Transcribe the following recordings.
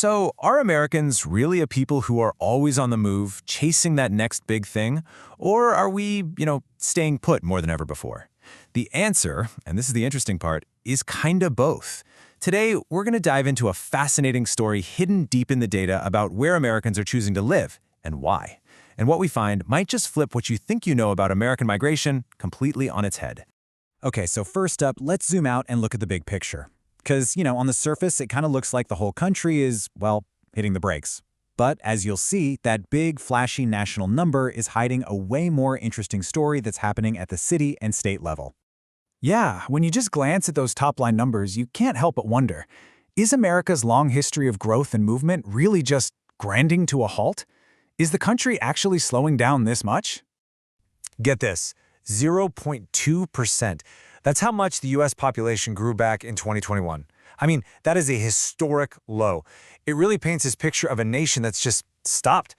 So, are Americans really a people who are always on the move, chasing that next big thing? Or are we, staying put more than ever before? The answer, and this is the interesting part, is kinda both. Today, we're going to dive into a fascinating story hidden deep in the data about where Americans are choosing to live and why. And what we find might just flip what you think you know about American migration completely on its head. Okay, so first up, let's zoom out and look at the big picture. Because, on the surface, it kind of looks like the whole country is, well, hitting the brakes. But as you'll see, that big, flashy national number is hiding a way more interesting story that's happening at the city and state level. Yeah, when you just glance at those top-line numbers, you can't help but wonder, is America's long history of growth and movement really just grinding to a halt? Is the country actually slowing down this much? Get this, 0.2%. That's how much the U.S. population grew back in 2021. I mean, that is a historic low. It really paints this picture of a nation that's just stopped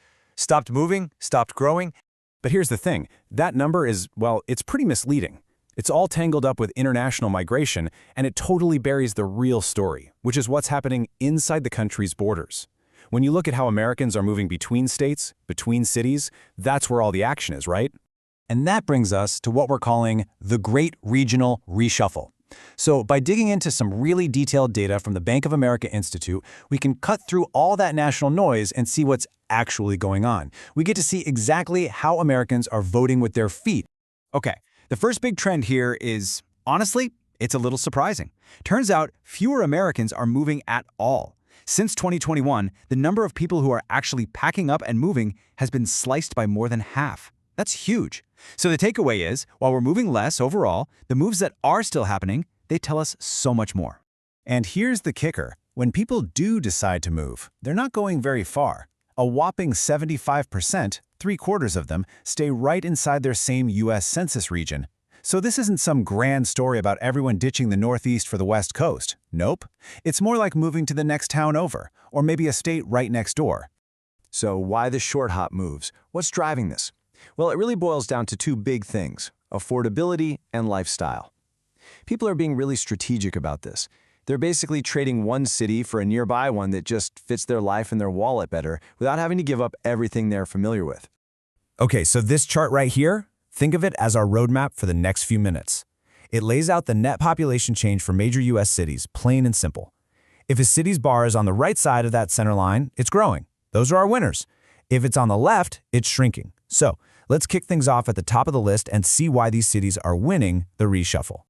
moving, stopped growing. But here's the thing, that number is, well, it's pretty misleading. It's all tangled up with international migration, and it totally buries the real story, which is what's happening inside the country's borders. When you look at how Americans are moving between states, between cities, that's where all the action is, right? And that brings us to what we're calling the Great Regional Reshuffle. So by digging into some really detailed data from the Bank of America Institute, we can cut through all that national noise and see what's actually going on. We get to see exactly how Americans are voting with their feet. Okay, the first big trend here is, honestly, it's a little surprising. Turns out fewer Americans are moving at all. Since 2021, the number of people who are actually packing up and moving has been sliced by more than half. That's huge. So the takeaway is, while we're moving less overall, the moves that are still happening, they tell us so much more. And here's the kicker. When people do decide to move, they're not going very far. A whopping 75%, 3/4 of them, stay right inside their same U.S. Census region. So this isn't some grand story about everyone ditching the Northeast for the West Coast. Nope. It's more like moving to the next town over, or maybe a state right next door. So why the short hop moves? What's driving this? Well, it really boils down to two big things: affordability and lifestyle. People are being really strategic about this. They're basically trading one city for a nearby one that just fits their life and their wallet better without having to give up everything they're familiar with. Okay, so this chart right here, think of it as our roadmap for the next few minutes. It lays out the net population change for major U.S. cities, plain and simple. If a city's bar is on the right side of that center line, it's growing. Those are our winners. If it's on the left, it's shrinking. So let's kick things off at the top of the list and see why these cities are winning the reshuffle.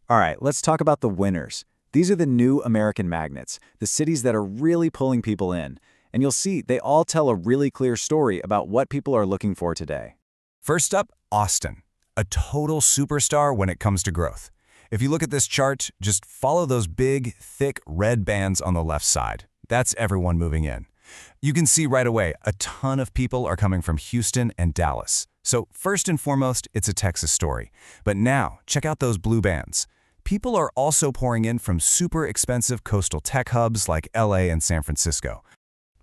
All right, let's talk about the winners. These are the new American magnets, the cities that are really pulling people in. And you'll see they all tell a really clear story about what people are looking for today. First up, Austin, a total superstar when it comes to growth. If you look at this chart, just follow those big, thick red bands on the left side. That's everyone moving in. You can see right away a ton of people are coming from Houston and Dallas. So first and foremost, it's a Texas story. But now, check out those blue bands. People are also pouring in from super expensive coastal tech hubs like LA and San Francisco.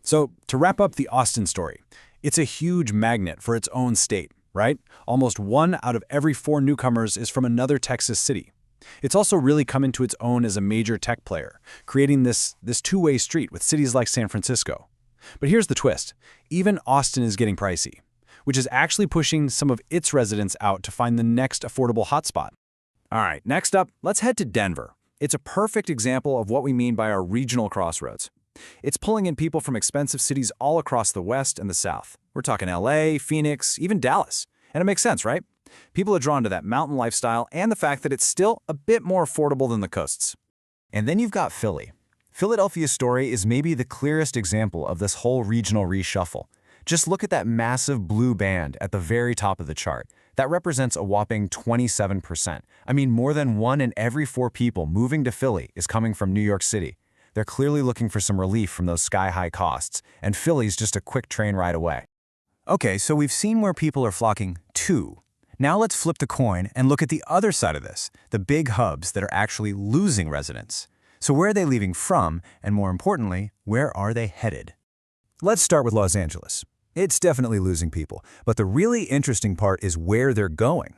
So to wrap up the Austin story, it's a huge magnet for its own state, right? Almost 1 out of every 4 newcomers is from another Texas city. It's also really come into its own as a major tech player, creating this two-way street with cities like San Francisco. But here's the twist. Even Austin is getting pricey, which is actually pushing some of its residents out to find the next affordable hotspot. All right, next up, let's head to Denver. It's a perfect example of what we mean by our regional crossroads. It's pulling in people from expensive cities all across the West and the South. We're talking LA, Phoenix, even Dallas. And it makes sense, right? People are drawn to that mountain lifestyle and the fact that it's still a bit more affordable than the coasts. And then you've got Philly. Philadelphia's story is maybe the clearest example of this whole regional reshuffle. Just look at that massive blue band at the very top of the chart. That represents a whopping 27%. I mean, more than 1 in every 4 people moving to Philly is coming from New York City. They're clearly looking for some relief from those sky-high costs, and Philly's just a quick train ride away. Okay, so we've seen where people are flocking to. Now let's flip the coin and look at the other side of this, the big hubs that are actually losing residents. So where are they leaving from, and more importantly, where are they headed? Let's start with Los Angeles. It's definitely losing people, but the really interesting part is where they're going.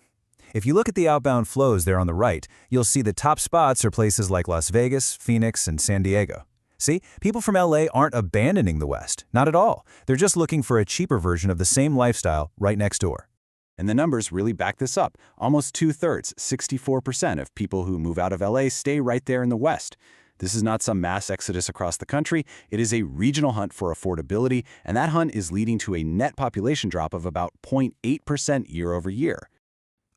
If you look at the outbound flows there on the right, you'll see the top spots are places like Las Vegas, Phoenix, and San Diego. See, people from LA aren't abandoning the West. Not at all. They're just looking for a cheaper version of the same lifestyle right next door. And the numbers really back this up. Almost 2/3, 64% of people who move out of LA stay right there in the West. This is not some mass exodus across the country. It is a regional hunt for affordability, and that hunt is leading to a net population drop of about 0.8% year over year.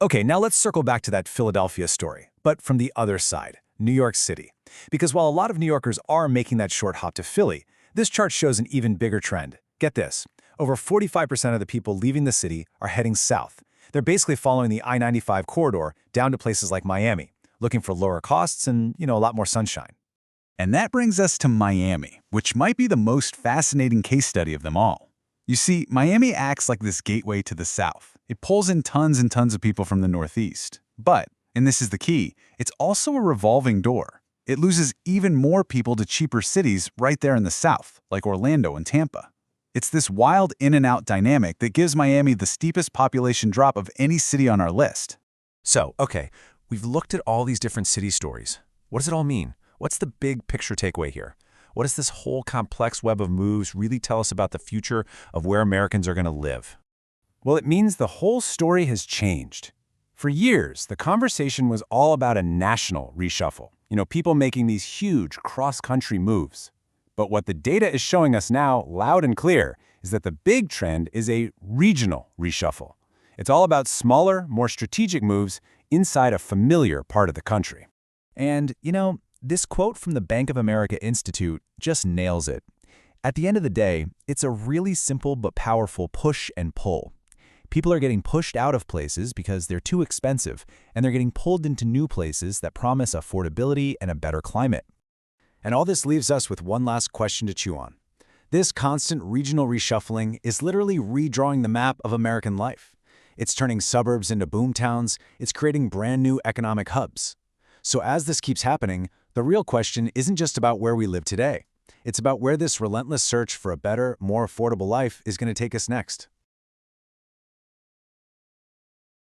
Okay, now let's circle back to that Philadelphia story, but from the other side, New York City. Because while a lot of New Yorkers are making that short hop to Philly, this chart shows an even bigger trend. Get this. Over 45% of the people leaving the city are heading south. They're basically following the I-95 corridor down to places like Miami, looking for lower costs and, a lot more sunshine. And that brings us to Miami, which might be the most fascinating case study of them all. You see, Miami acts like this gateway to the South. It pulls in tons and tons of people from the Northeast. But, and this is the key, it's also a revolving door. It loses even more people to cheaper cities right there in the South, like Orlando and Tampa. It's this wild in-and-out dynamic that gives Miami the steepest population drop of any city on our list. So, okay, we've looked at all these different city stories. What does it all mean? What's the big picture takeaway here? What does this whole complex web of moves really tell us about the future of where Americans are going to live? Well, it means the whole story has changed. For years, the conversation was all about a national reshuffle. People making these huge cross-country moves. But what the data is showing us now, loud and clear, is that the big trend is a regional reshuffle. It's all about smaller, more strategic moves inside a familiar part of the country. And, this quote from the Bank of America Institute just nails it. At the end of the day, it's a really simple but powerful push and pull. People are getting pushed out of places because they're too expensive, and they're getting pulled into new places that promise affordability and a better climate. And all this leaves us with one last question to chew on. This constant regional reshuffling is literally redrawing the map of American life. It's turning suburbs into boomtowns. It's creating brand new economic hubs. So as this keeps happening, the real question isn't just about where we live today. It's about where this relentless search for a better, more affordable life is going to take us next.